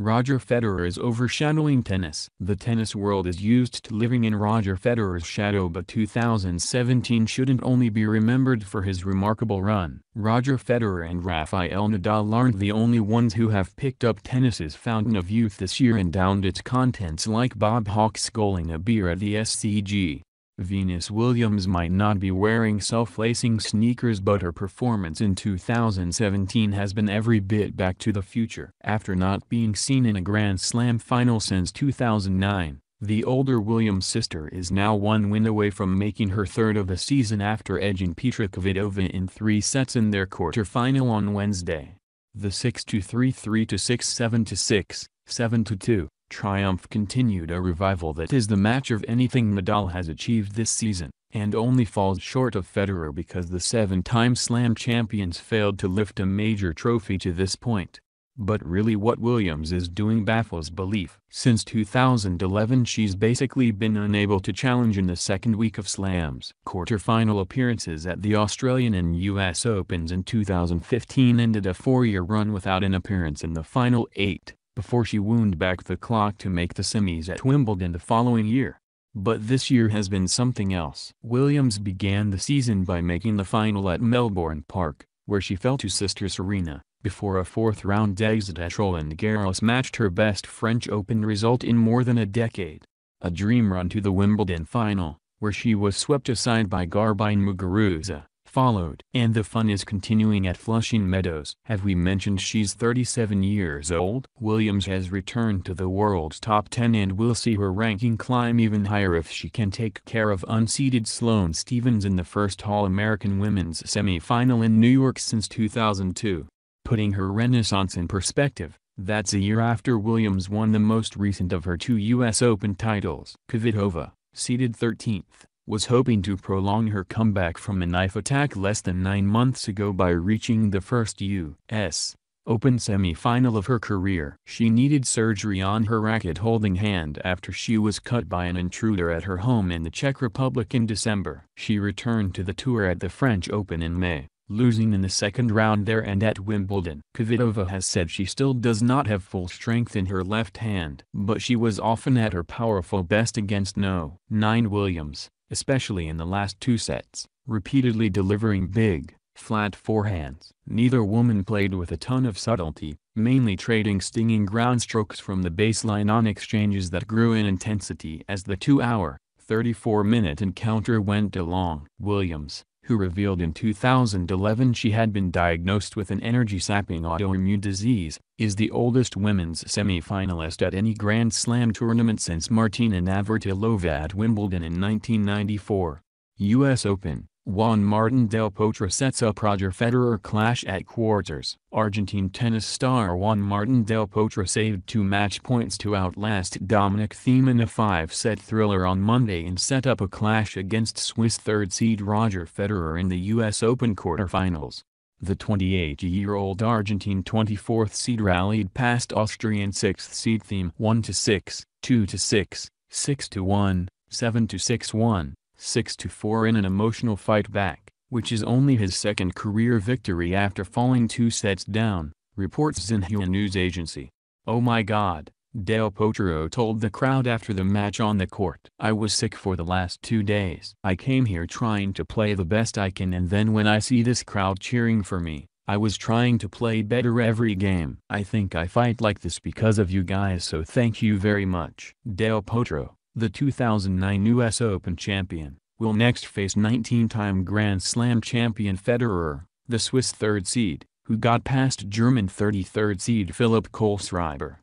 Roger Federer is overshadowing tennis. The tennis world is used to living in Roger Federer's shadow, but 2017 shouldn't only be remembered for his remarkable run. Roger Federer and Rafael Nadal aren't the only ones who have picked up tennis's fountain of youth this year and downed its contents, like Bob Hawke sculling a beer at the SCG. Venus Williams might not be wearing self-lacing sneakers, but her performance in 2017 has been every bit Back to the Future. After not being seen in a Grand Slam final since 2009, the older Williams sister is now one win away from making her third of the season after edging Petra Kvitova in 3 sets in their quarterfinal on Wednesday. The 6-3, 3-6, 7-6, 7-2 triumph continued a revival that is the match of anything Nadal has achieved this season, and only falls short of Federer because the 7-time Slam champions failed to lift a major trophy to this point. But really, what Williams is doing baffles belief. Since 2011 she's basically been unable to challenge in the second week of Slams. Quarterfinal appearances at the Australian and US Opens in 2015 ended a 4-year run without an appearance in the final 8. Before she wound back the clock to make the semis at Wimbledon the following year. But this year has been something else. Williams began the season by making the final at Melbourne Park, where she fell to sister Serena, before a 4th-round exit at Roland Garros matched her best French Open result in more than a decade. A dream run to the Wimbledon final, where she was swept aside by Garbiñe Muguruza, followed. And the fun is continuing at Flushing Meadows. Have we mentioned she's 37 years old? Williams has returned to the world's top 10 and we'll see her ranking climb even higher if she can take care of unseeded Sloane Stephens in the first All-American Women's semi-final in New York since 2002. Putting her renaissance in perspective, that's a year after Williams won the most recent of her 2 US Open titles. Kvitova, seeded 13th, was hoping to prolong her comeback from a knife attack less than 9 months ago by reaching the first US Open semi-final of her career. She needed surgery on her racket-holding hand after she was cut by an intruder at her home in the Czech Republic in December. She returned to the tour at the French Open in May, losing in the second round there and at Wimbledon. Kvitova has said she still does not have full strength in her left hand, but she was often at her powerful best against No. 9 Williams, especially in the last 2 sets, repeatedly delivering big, flat forehands. Neither woman played with a ton of subtlety, mainly trading stinging ground strokes from the baseline on exchanges that grew in intensity as the 2-hour, 34-minute encounter went along. Williams, who revealed in 2011 she had been diagnosed with an energy-sapping autoimmune disease, is the oldest women's semi-finalist at any Grand Slam tournament since Martina Navratilova at Wimbledon in 1994. US Open, Juan Martín del Potro sets up Roger Federer clash at quarters. Argentine tennis star Juan Martín del Potro saved 2 match points to outlast Dominic Thiem in a 5-set thriller on Monday and set up a clash against Swiss 3rd seed Roger Federer in the US Open quarterfinals. The 28-year-old Argentine 24th seed rallied past Austrian 6th seed Thiem 1-6, 2-6, 6-1, 7-6-1. 6-4 in an emotional fight back, which is only his second career victory after falling 2 sets down, reports Xinhua news agency. "Oh my God," Del Potro told the crowd after the match on the court. "I was sick for the last 2 days. I came here trying to play the best I can, and then when I see this crowd cheering for me, I was trying to play better every game. I think I fight like this because of you guys, so thank you very much." Del Potro, the 2009 US Open champion, will next face 19-time Grand Slam champion Federer, the Swiss 3rd seed, who got past German 33rd seed Philipp Kohlschreiber.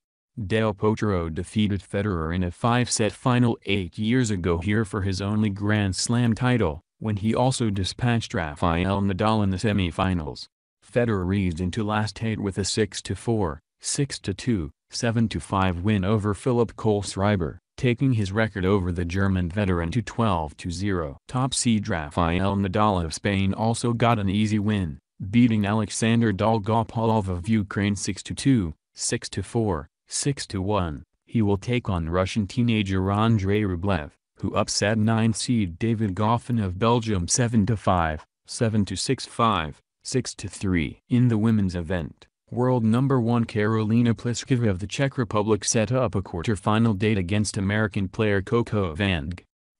Del Potro defeated Federer in a 5-set final 8 years ago here for his only Grand Slam title, when he also dispatched Rafael Nadal in the semi-finals. Federer eased into last 8 with a 6-4, 6-2, 7-5 win over Philipp Kohlschreiber, taking his record over the German veteran to 12-0. Top seed Rafael Nadal of Spain also got an easy win, beating Alexander Dolgopolov of Ukraine 6-2, 6-4, 6-1. He will take on Russian teenager Andrei Rublev, who upset 9th seed David Goffin of Belgium 7-5, 7-6-5, 6-3. In the women's event, World number 1 Karolina Pliskova of the Czech Republic set up a quarterfinal date against American player Coco Vang.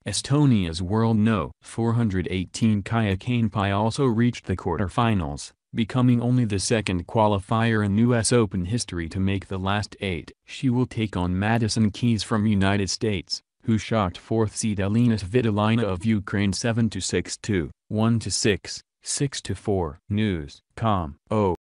Estonia's world no. 418 Kaia Kanepi also reached the quarterfinals, becoming only the second qualifier in US Open history to make the last 8. She will take on Madison Keys from United States, who shocked 4th seed Elena Svitolina of Ukraine 7-6-2, 1-6, 6-4. News.com.